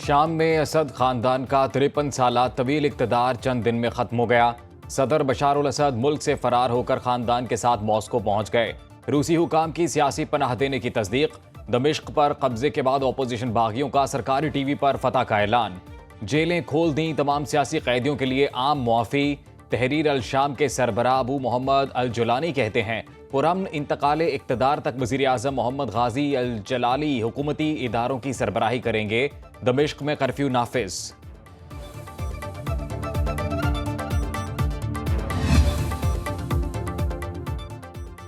शाम में असद खानदान का 53 साला तवील इक़्तिदार चंद दिन में खत्म हो गया। सदर बशार उल असद मुल्क से फरार होकर खानदान के साथ मॉस्को पहुंच गए। रूसी हुकाम की सियासी पनाह देने की तस्दीक। दमिश्क पर कब्जे के बाद अपोजिशन बागियों का सरकारी टीवी पर फतह का ऐलान। जेलें खोल दी तमाम सियासी कैदियों के लिए आम मुआफ़ी। तहरीर अल शाम के सरबराह अबू मोहम्मद अल जुलानी कहते हैं पुरअमन इंतकाले इक़्तिदार तक वज़ीर आज़म मोहम्मद गाजी अल जलाली हुकूमती इदारों की सरबराही करेंगे। दमिश्क में कर्फ्यू नाफिज।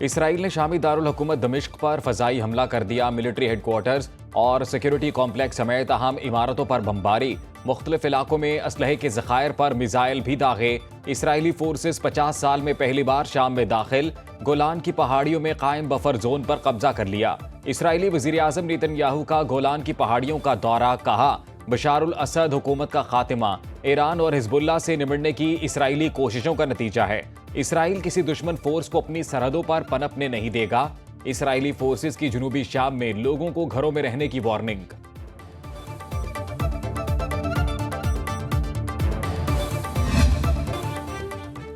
इसराइल ने शामी दारुल हुकूमत दमिश्क पर फ़ज़ाई हमला कर दिया। मिलिट्री हेडक्वार्टर्स और सिक्योरिटी कॉम्प्लेक्स समेत अहम इमारतों पर बमबारी। मुख्तलिफ इलाकों में असलहे के ज़खायर पर मिसाइल भी दागे। इसराइली फोर्सेस 50 साल में पहली बार शाम में दाखिल। गोलान की पहाड़ियों में कायम बफर जोन पर कब्जा कर लिया। इसराइली वज़ीर आज़म नेतन्याहू का गोलान की पहाड़ियों का दौरा। कहा बशार उल असद हुकूमत का खात्मा ईरान और हिजबुल्लाह से निमटने की इसराइली कोशिशों का नतीजा है। इसराइल किसी दुश्मन फोर्स को अपनी सरहदों पर पनपने नहीं देगा। इसराइली फोर्सेस की जनूबी शाम में लोगों को घरों में रहने की वार्निंग।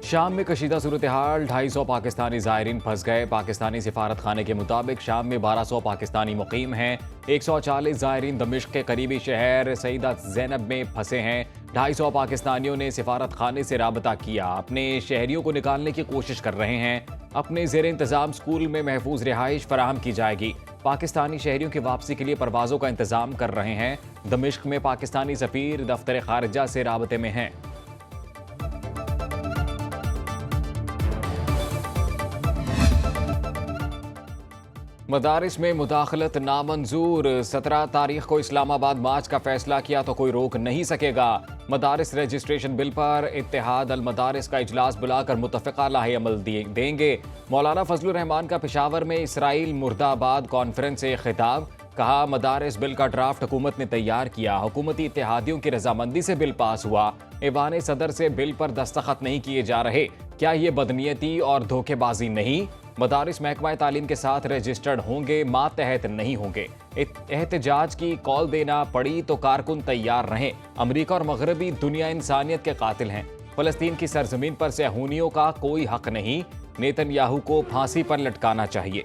शाम में कशीदा सूरत हाल। 250 पाकिस्तानी ज़ायरीन फंस गए। पाकिस्तानी सिफारत खाने के मुताबिक शाम में 1200 पाकिस्तानी मुकीम हैं। 140 ज़ायरीन दमिश्क के करीबी शहर सईदा ज़ैनब में फंसे हैं। 250 पाकिस्तानियों ने सिफारत खाने से राबता किया। अपने शहरियों को निकालने की कोशिश कर रहे हैं। अपने ज़ेर इंतज़ाम स्कूल में महफूज रिहाइश फराहम की जाएगी। पाकिस्तानी शहरियों की वापसी के लिए परवाज़ों का इंतज़ाम कर रहे हैं। दमिश्क में पाकिस्तानी सफ़ीर दफ्तर खारिजा से राबते में हैं। मदारिस में मुदाखलत नामंजूर। 17 तारीख को इस्लामाबाद मार्च का फैसला किया तो कोई रोक नहीं सकेगा। मदारिस रजिस्ट्रेशन बिल पर इत्तेहाद अल मदारिस का इजलास बुलाकर मुतफ़िक़ा लाहे अमल देंगे। मौलाना फजलुर रहमान का पेशावर में इसराइल मुर्दाबाद कॉन्फ्रेंस से खिताब। कहा मदारिस बिल का ड्राफ्ट हुकूमत ने तैयार किया। हुकूमती इत्तेहादियों की रजामंदी से बिल पास हुआ। ऐवान सदर से बिल पर दस्तखत नहीं किए जा रहे। क्या ये बदनीयती और धोखेबाजी नहीं? मदारिस महकमा तालीम के साथ रजिस्टर्ड होंगे, मातहत नहीं होंगे। एहतजाज की कॉल देना पड़ी तो कारकुन तैयार रहें। अमरीका और मगरबी दुनिया इंसानियत के कातिल हैं। फलस्तीन की सरजमीन पर सहूनियों का कोई हक नहीं। नेतन्याहू को फांसी पर लटकाना चाहिए।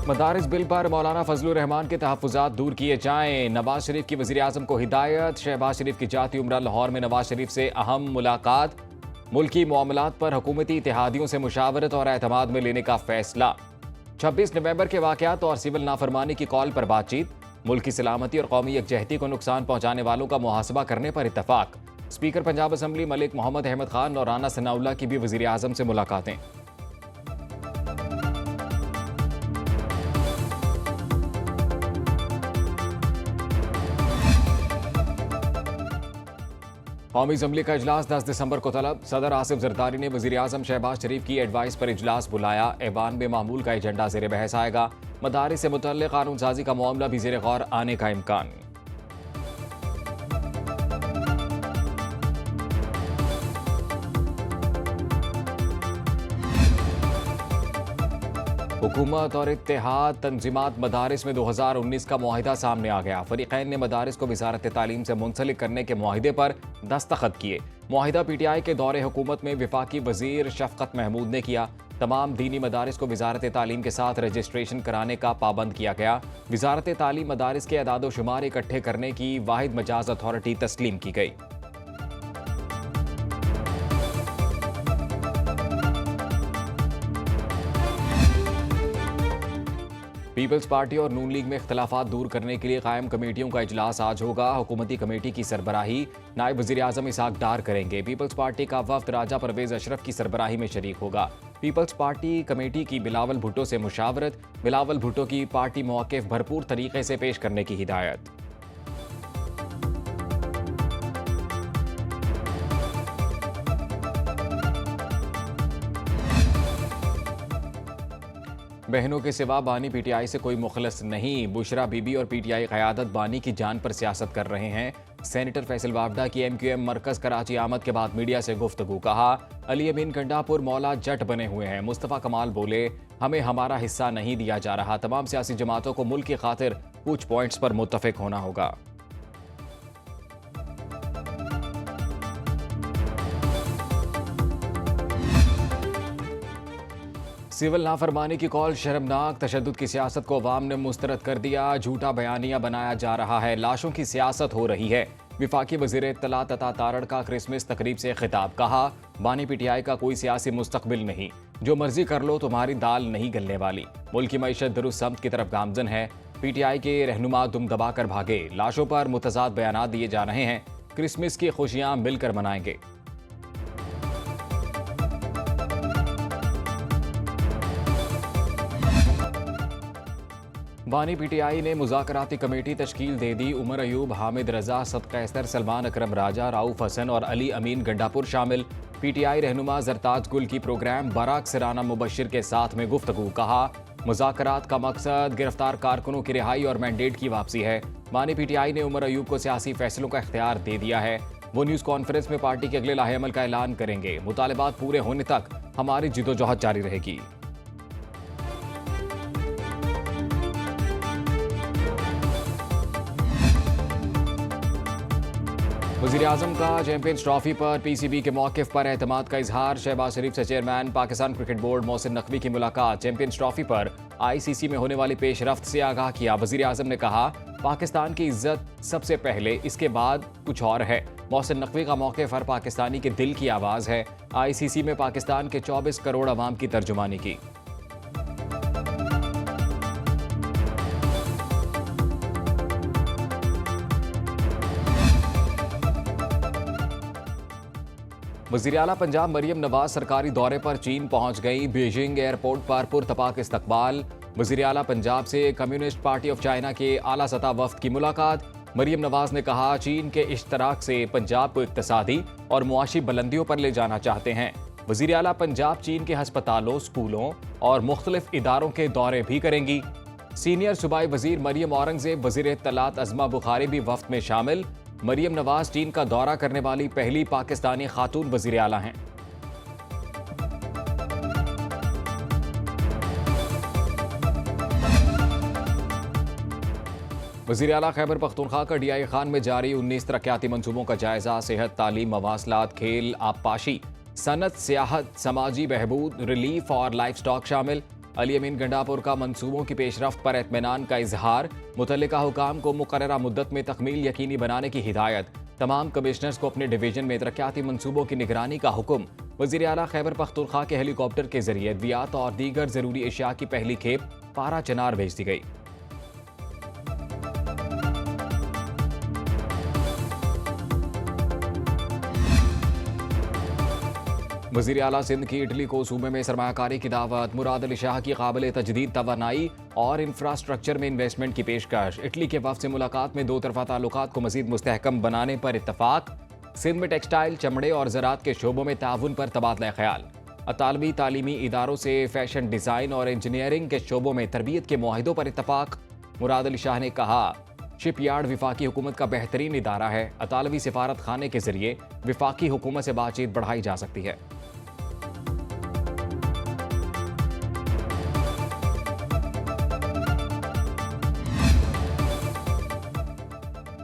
मदारिस बिल पर मौलाना फजलुर रहमान के तहफ़्फ़ुज़ात दूर किए जाएं। नवाज शरीफ की वज़ीर आज़म को हिदायत। शहबाज शरीफ की जाती उम्रा लाहौर में नवाज शरीफ से अहम मुलाकात। मुल्की मामलात पर हुकूमती इत्तेहादियों से मुशावरत और एतमाद में लेने का फैसला। 26 नवंबर के वाक़यात और सिविल नाफरमानी की कॉल पर बातचीत। मुल्क की सलामती और कौमी यकजहती को नुकसान पहुँचाने वालों का मुहासबा करने पर इत्तफाक। स्पीकर पंजाब असम्बली मलिक मोहम्मद अहमद खान और राना सनाउल्लाह की भी वज़ीर आज़म से मुलाकातें। कौमी असम्बली का इजलास 10 दिसंबर को तलब। सदर आसिफ जरदारी ने वज़ीर आज़म शहबाज शरीफ की एडवाइस पर इजलास बुलाया। ऐवान में मामूल का एजेंडा ज़ेर बहस आएगा। मदारिस से मुतल्लिक़ कानून साजी का मामला भी ज़ेर गौर आने का इम्कान। हुकूमत और इत्तेहाद तंजीमात मदारिस में 2019 का मुआहिदा सामने आ गया। फरीक़ैन ने मदारिस को वज़ारत तालीम से मुंसलिक करने के मुआहिदे पर दस्तखत किए। मुआहिदा PTI के दौरे हुकूमत में वफाकी वज़ीर शफ़क़त महमूद ने किया। तमाम दीनी मदारिस को वज़ारत तालीम के साथ रजिस्ट्रेशन कराने का पाबंद किया गया। वज़ारत तालीम मदारिस के अदाद शुमार इकट्ठे करने की वाहिद मजाज अथॉरिटी तस्लीम की गई। पीपल्स पार्टी और नून लीग में इख्तलाफात दूर करने के लिए कायम कमेटियों का इजलास आज होगा। हुकूमती कमेटी की सरबराही नायब वज़ीर आज़म इसहाक डार करेंगे। पीपल्स पार्टी का वफ्द राजा परवेज अशरफ की सरबराही में शरीक होगा। पीपल्स पार्टी कमेटी की बिलावल भुट्टो से मुशावरत। बिलावल भुट्टो की पार्टी मौक़िफ़ भरपूर तरीके से पेश करने की हिदायत। बहनों के सिवा बानी PTI से कोई मुखलस नहीं। बुशरा बीबी और PTI क़यादत बानी की जान पर सियासत कर रहे हैं। सेनेटर फैसल वावडा की MQM मरकज कराची आमद के बाद मीडिया से गुफ्तगू। कहा, अली अमीन गंडापुर मौला जट बने हुए हैं। मुस्तफ़ा कमाल बोले, हमें हमारा हिस्सा नहीं दिया जा रहा। तमाम सियासी जमातों को मुल्क की खातिर कुछ पॉइंट्स पर मुत्तफिक होना होगा। सिविल नाफरमानी की कॉल शर्मनाक, तशद्दुद की सियासत को अवाम ने मुस्तरद कर दिया। झूठा बयानिया बनाया जा रहा है, लाशों की सियासत हो रही है। विफाकी वज़ीर इत्तलात अता तारड़ का क्रिसमस तकरीब से खिताब। कहा, बानी PTI का कोई सियासी मुस्तकबिल नहीं, जो मर्जी कर लो, तुम्हारी दाल नहीं गलने वाली। मुल्क की मईशत दुरुस्त समत की तरफ गामजन है। PTI के रहनुमा दुम दबा कर भागे। लाशों पर मुतज़ाद बयानात दिए जा रहे हैं। क्रिसमस की खुशियां मिलकर मनाएंगे। बानी PTI ने मुज़ाकराती कमेटी तश्कील दे दी। उमर अयूब, हामिद रजा, सदक़ैसर, सलमान अकरम राजा, राऊफ हसन और अली अमीन गंडापुर शामिल। PTI रहनुमा जरताज गुल की प्रोग्राम बराक सिराना मुबशिर के साथ में गुफ्तगू। कहा, मुज़ाकरात का मकसद गिरफ्तार कारकुनों की रिहाई और मैंडेट की वापसी है। बानी PTI ने उमर अयूब को सियासी फैसलों का इख्तियार दे दिया है। वो न्यूज़ कॉन्फ्रेंस में पार्टी के अगले लाहेअमल का ऐलान करेंगे। मुतालबात पूरे होने तक हमारी जिदोजहद जारी रहेगी। वज़ीर आज़म का चैंपियंस ट्रॉफी पर PCB के मौक़िफ़ पर एतमाद का इजहार। शहबाज शरीफ से chairman Pakistan cricket board Mohsin Naqvi की मुलाकात। चैंपियंस ट्रॉफी पर ICC में होने वाली पेशरफ्त से आगाह किया। वज़ीर आज़म ने कहा, पाकिस्तान की इज्जत सबसे पहले, इसके बाद कुछ और है। मोहसिन नकवी का मौक़िफ़ हर पाकिस्तानी के दिल की आवाज़ है। ICC में पाकिस्तान के 24 करोड़ अवाम की तर्जुमानी की। वज़ीर आला पंजाब मरियम नवाज सरकारी दौरे पर चीन पहुंच गई। बीजिंग एयरपोर्ट पर पुरतपाक इस्तकबाल। वज़ीर आला पंजाब से कम्युनिस्ट पार्टी ऑफ चाइना के आला सतह वफ्द की मुलाकात। मरियम नवाज ने कहा, चीन के इश्तराक से पंजाब को इक्तसादी और मुआशी बुलंदियों पर ले जाना चाहते हैं। वज़ीर आला पंजाब चीन के हस्पतालों, स्कूलों और मुख्तलिफ इदारों के दौरे भी करेंगी। सीनियर सूबाई वज़ीर मरियम औरंगज़ेब, वज़ीर इत्तलात अज़मा बुखारी भी वफ्द में शामिल। मरियम नवाज चीन का दौरा करने वाली पहली पाकिस्तानी खातून वज़ीर आला हैं। वज़ीर आला खैबर पख्तूनख्वा का DI खान में जारी 19 तरक्याती मंसूबों का जायजा। सेहत, तालीम, मवासलात, खेल, आबपाशी, सनत, सियाहत, समाजी बहबूद, रिलीफ और लाइफ स्टॉक शामिल। अली अमीन गंडापुर का मंसूबों की पेशरफ्त पर इत्मीनान का इजहार। मुतल्लिका हुकाम को मुकर्ररा मुद्दत में तकमील यकीनी बनाने की हिदायत। तमाम कमिश्नर्स को अपने डिवीजन में तरक्याती मंसूबों की निगरानी का हुक्म। वज़ीर आला खैबर पख्तूनख्वा के हेलीकॉप्टर के जरिए अद्वियात और दीगर जरूरी अशिया की पहली खेप पारा चनार भेज दी गई। वज़ीर आला सिंध की इटली को सूबे में सरमायाकारी की दावत। मुराद अली शाह की काबिल तजदीद तवानाई और इंफ्रास्ट्रक्चर में इन्वेस्टमेंट की पेशकश। इटली के वफ़द से मुलाकात में दो तरफ़ा ताल्लुकात को मज़ीद मुस्तहकम बनाने पर इत्तफाक। सिंध में टेक्सटाइल, चमड़े और ज़राअत के शोबों में ताउन पर तबादला ख्याल। अतालवी तालीमी इदारों से फैशन डिज़ाइन और इंजीनियरिंग के शोबों में तरबियत के मुआहिदों पर इत्तफाक। मुराद अली शाह ने कहा, शिप यार्ड विफाकी हुकूमत का बेहतरीन इदारा है। अतालवी सिफारत खाने के जरिए विफाकी हुकूमत से बातचीत बढ़ाई जा सकती है।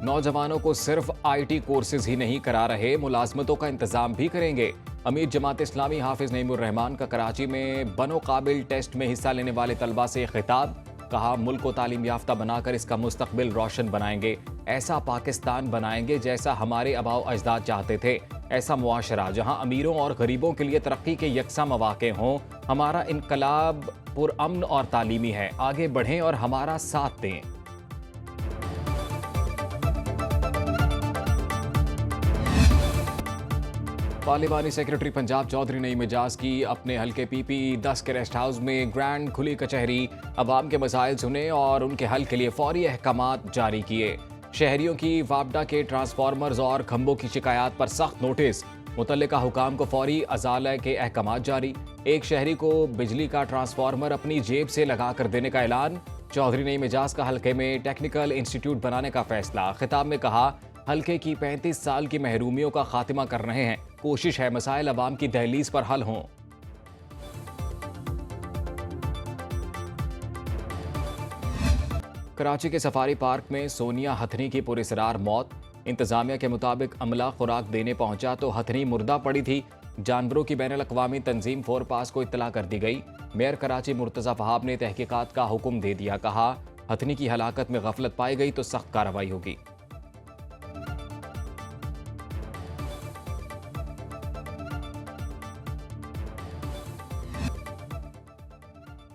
नौजवानों को सिर्फ IT कोर्सेज ही नहीं करा रहे, मुलाजमतों का इंतजाम भी करेंगे। अमीर जमात इस्लामी हाफिज नईमुर रहमान का कराची में बनो काबिल टेस्ट में हिस्सा लेने वाले तलबा से खिताब। कहा, मुल्क को तालीम याफ्ता बनाकर इसका मुस्तकबिल रोशन बनाएंगे। ऐसा पाकिस्तान बनाएंगे जैसा हमारे आबाओ अजदाद चाहते थे। ऐसा मुआशरा जहां अमीरों और गरीबों के लिए तरक्की के यकसा मौके हों। हमारा इनकलाब पुरअमन और तालीमी है। आगे बढ़ें और हमारा साथ दें। पार्लिमानी सेक्रेटरी पंजाब चौधरी नईम एजाज की अपने हल्के PP10 के रेस्ट हाउस में ग्रैंड खुली कचहरी। अवाम के मसाइल सुने और उनके हल के लिए फौरी अहकामात जारी किए। शहरियों की वापडा के ट्रांसफार्मर्स और खंभों की शिकायत पर सख्त नोटिस। मुतल्लिका हुकाम को फौरी अजाला के अहकामात जारी। एक शहरी को बिजली का ट्रांसफार्मर अपनी जेब से लगा कर देने का ऐलान। चौधरी नईम एजाज का हल्के में टेक्निकल इंस्टीट्यूट बनाने का फैसला। खिताब में कहा, हल्के की 35 साल की महरूमियों का खात्मा कर रहे हैं। कोशिश है मसाइल अवाम की दहलीज पर हल हों। कराची के सफारी पार्क में सोनिया हथनी की पुरस्रार मौत। इंतजामिया के मुताबिक अमला खुराक देने पहुंचा तो हथनी मुर्दा पड़ी थी। जानवरों की बैनुल अक़वामी तंजीम फोरपास को इत्तला कर दी गई। मेयर कराची मुर्तज़ा फहाब ने तहकीकात का हुक्म दे दिया। कहा, हथनी की हलाकत में गफलत पाई गई तो सख्त कार्रवाई होगी।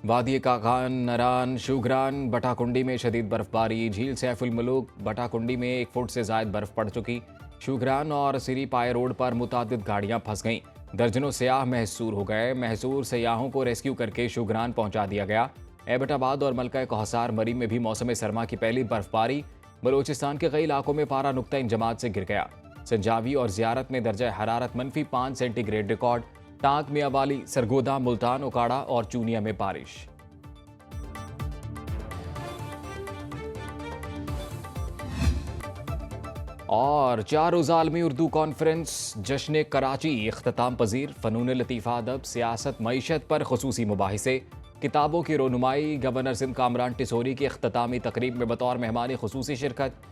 वादी कागान, नरान, शुगरान, बटाकुंडी में शदीद बर्फबारी। झील सैफुल मलूक बटाकुंडी में 1 फुट से ज्यादा बर्फ पड़ चुकी। शुगरान और सिरी पाए रोड पर मुतादिद गाड़ियां फंस गईं। दर्जनों सयाह महसूर हो गए। महसूर सयाहों को रेस्क्यू करके शुगरान पहुंचा दिया गया। एबटाबाद और मलका कोहसार मरी में भी मौसम सरमा की पहली बर्फबारी। बलूचिस्तान के कई इलाकों में पारा नुक्ता इंजमात से गिर गया। संजावी और जियारत में दर्जा हरारत -5 centigrade record. Tank, Mianwali, Sargodha, Multan, उकाड़ा और चूनिया में बारिश। और 4 रोज़ा आलमी उर्दू कॉन्फ्रेंस जश्न कराची इख्तिताम पजीर। फ़नून लतीफ़ा, अदब, सियासत, मईशत पर खुसूसी मुबाहिसे, किताबों की रोनुमाई। गवर्नर सिंध कामरान टिसोरी की इख्तितामी तकरीब में बतौर मेहमान खुसूसी शिरकत।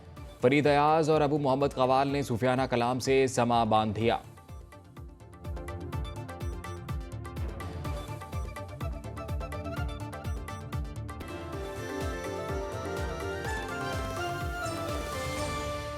फरीद अयाज और अबू मोहम्मद कवाल ने सूफियाना कलाम से समा बांध दिया।